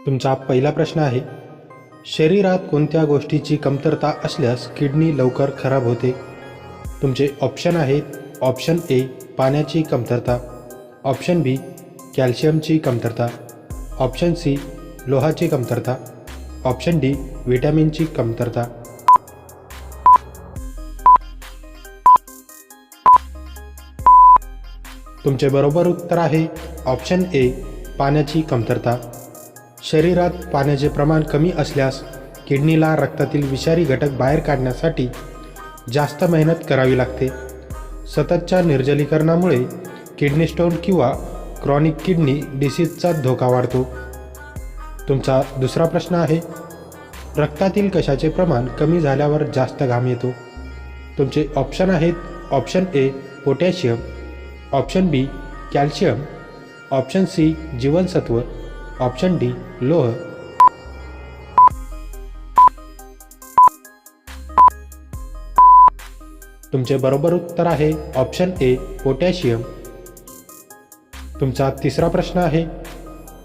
तुमचा पहिला प्रश्न आहे, शरीरात कोणत्या गोष्टीची कमतरता असल्यास किडनी लवकर खराब होते? तुमचे ऑप्शन आहेत, ऑप्शन ए पाण्याची कमतरता, ऑप्शन बी कॅल्शियमची कमतरता, ऑप्शन सी लोहाची कमतरता, ऑप्शन डी व्हिटॅमिनची कमतरता. तुमचे बरोबर उत्तर आहे ऑप्शन ए पाण्याची कमतरता. शरीरात पाण्याचे प्रमाण कमी असल्यास किडनीला रक्तातील विषारी घटक बाहेर काढण्यासाठी जास्त मेहनत करावी लागते. सततच्या निर्जलीकरणामुळे किडनी स्टोन किंवा क्रॉनिक किडनी डिसीजचा धोका वाढतो. तुमचा दुसरा प्रश्न आहे, रक्तातील कशाचे प्रमाण कमी झाल्यावर जास्त घाम येतो? तुमचे ऑप्शन आहेत, option A potassium, option B calcium, option C जीवनसत्व, ऑप्शन डी लोह. तुमचे बरोबर उत्तर आहे ऑप्शन ए पोटॅशियम. तुमचा तिसरा प्रश्न आहे,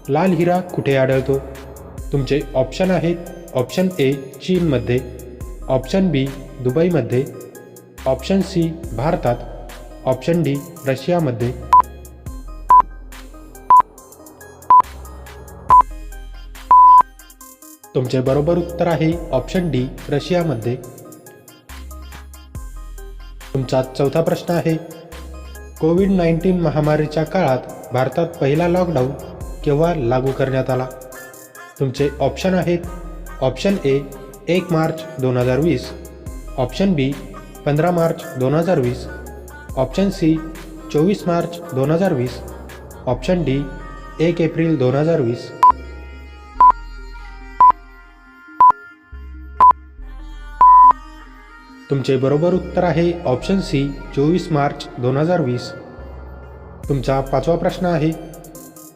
लाल हिरा कुठे आढळतो? तुमचे ऑप्शन आहेत, ऑप्शन ए चीनमध्ये, ऑप्शन बी दुबईमध्ये, ऑप्शन सी भारतात, ऑप्शन डी रशियामध्ये. तुमचे बरोबर उत्तर आहे ऑप्शन डी रशियामध्ये. तुमचा चौथा प्रश्न आहे, कोविड-19 महामारीच्या काळात भारतात पहिला लॉकडाऊन केव्हा लागू करण्यात आला? तुमचे ऑप्शन आहेत, option A 1 March 2020, option B 15 March 2020, option C 24 March 2020, option D 1 April 2020. तुमचे बरोबर उत्तर आहे ऑप्शन सी 24 मार्च 2020. तुमचा पाचवा प्रश्न आहे,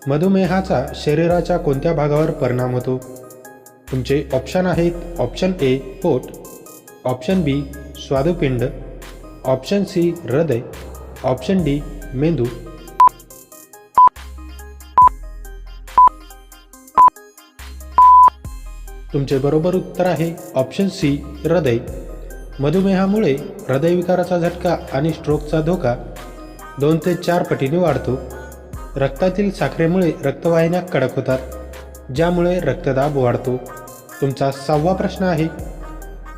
मधुमेहाचा शरीराच्या कोणत्या भागावर परिणाम होतो? तुमचे ऑप्शन आहेत, ऑप्शन ए पोट, ऑप्शन बी स्वादुपिंड, ऑप्शन सी हृदय, ऑप्शन डी मेंदू. तुमचे बरोबर उत्तर आहे ऑप्शन सी हृदय. मधुमेहामुळे हृदयविकाराचा झटका आणि स्ट्रोकचा धोका 2 ते 4 पटीने वाढतो. रक्तातील साखरेमुळे रक्तवाहिन्या कडक होतात, ज्यामुळे रक्तदाब वाढतो. तुमचा 6वा प्रश्न आहे,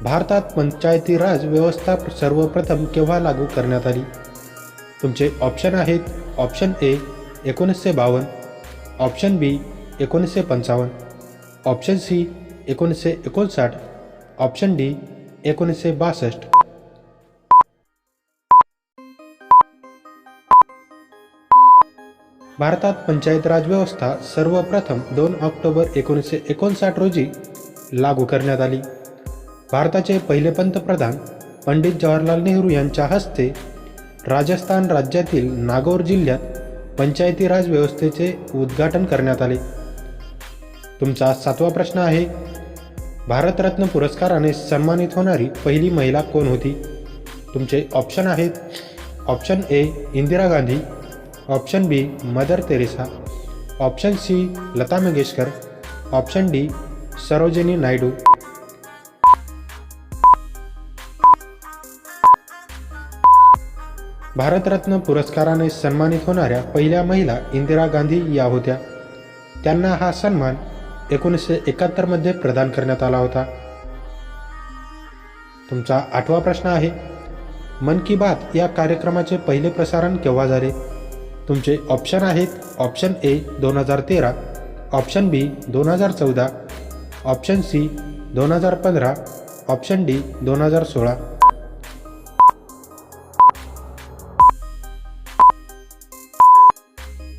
भारतात पंचायती राज व्यवस्था सर्वप्रथम केव्हा लागू करण्यात आली? तुमचे ऑप्शन आहेत, option A 1952, option B 1955, option C 1959, option D 1962. भारतात पंचायत राज व्यवस्था सर्वप्रथम 2 ऑक्टोबर 1959 रोजी लागू करण्यात आली. भारताचे पहिले पंतप्रधान पंडित जवाहरलाल नेहरू यांच्या हस्ते राजस्थान राज्यातील नागौर जिल्ह्यात पंचायती राज व्यवस्थेचे उद्घाटन करण्यात आले. तुमचा 7वा प्रश्न आहे, भारतरत्न पुरस्काराने सन्मानित होणारी पहिली महिला कोण होती? तुमचे ऑप्शन आहेत, option A Indira Gandhi, option B Mother Teresa, option C Lata Mangeshkar, option D Sarojini Naidu. Bharat Ratna पुरस्काराने सन्मानित होणाऱ्या पहिल्या महिला इंदिरा गांधी या होत्या. त्यांना हा सन्मान 1971 मध्ये प्रदान करण्यात आला होता. तुमचा 8वा प्रश्न आहे, मन की बात या कार्यक्रमाचे पहिले प्रसारण केव्हा झाले? तुमचे ऑप्शन आहेत, option A 2013, option B 2014, option C 2015, option D 2016.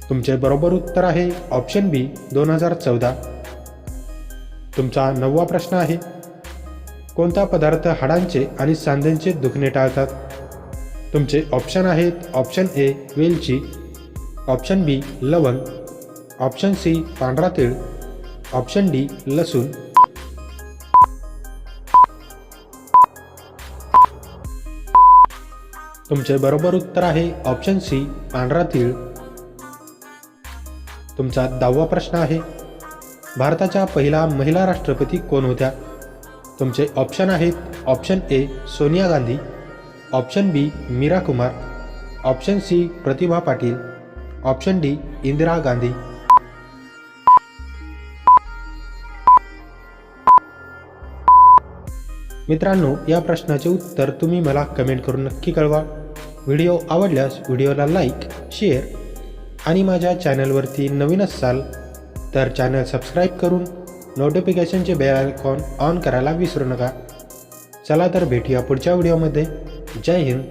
तुमचे बरोबर उत्तर आहे ऑप्शन बी 2014. तुमचा 9वा प्रश्न आहे, कोणता पदार्थ हाडांचे आणि सांध्यांचे दुखणे टाळतात? तुमचे ऑप्शन आहेत, ऑप्शन ए वेलची, ऑप्शन बी लवंग, ऑप्शन सी पांढरा तीळ, ऑप्शन डी लसूण. तुमचे बरोबर उत्तर आहे ऑप्शन सी पांढरा तीळ. तुमचा 10वा प्रश्न आहे, भारताच्या पहिला महिला राष्ट्रपती कोण होत्या? तुमचे ऑप्शन आहेत option A Sonia Gandhi, option B Meera Kumar, option C Pratibha Patil, option D Indira Gandhi. मित्रांनो, या प्रश्नाचे उत्तर तुम्ही मला कमेंट करून नक्की कळवा. व्हिडिओ आवडल्यास व्हिडिओला लाईक, शेअर आणि माझ्या चॅनलवरती नवीन असाल तर चॅनल सबस्क्राईब करून नोटिफिकेशनचे बेल आयकॉन ऑन करायला विसरू नका. चला तर भेटूया पुढच्या व्हिडिओमध्ये. जय हिंद.